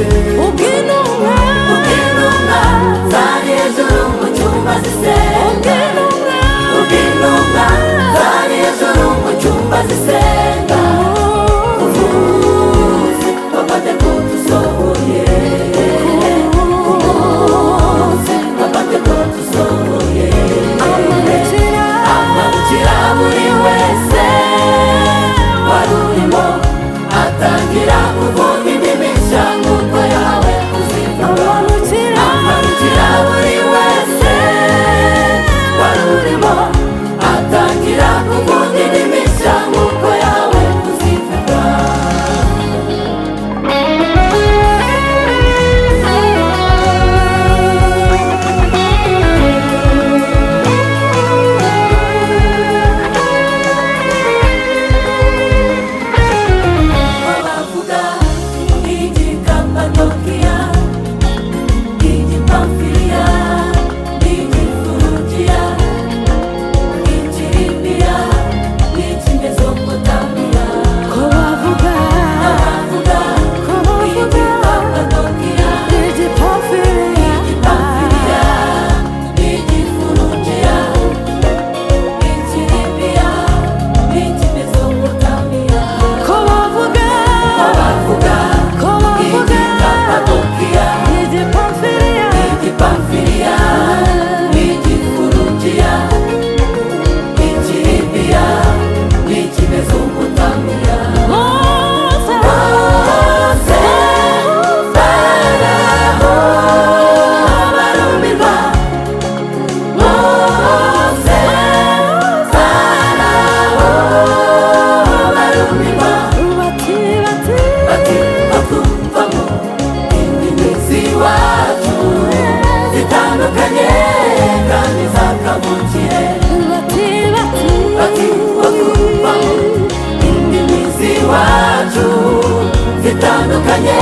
zose ubw'intumwa zari hejuru mu cyumba zisenga ubw'intumwa zari hejuru mu cyumba zisenga umunsi wa Pentekote usohoye umunsi wa Pentekote usohoye amanukira buri wese wari urimo atangira kuvuga indimi nshya nk'uko yawe kuzivuga amanukira buri wese wari urimo atangira kuvuga indimi nshya nk'uko yawe kuzivuga bavuga igikapadokiya igipamfiliya igifurugiya ikiribiya n'ikimezopotamiya bavuga igikapadokiya igipamfiliya igifurugiya ikiribiya n'ikimezopotamiya bavuga igikapadokiya igipamfiliya igifurugiya ikiribiya n'ikimezopotamiya bose baraho barumirwa bose baraho barumirwa bati bakumvamo indimi z'iwacu zitandukanye kandi zakavukire bati bakumvamo indimi z'iwacu zitandukanye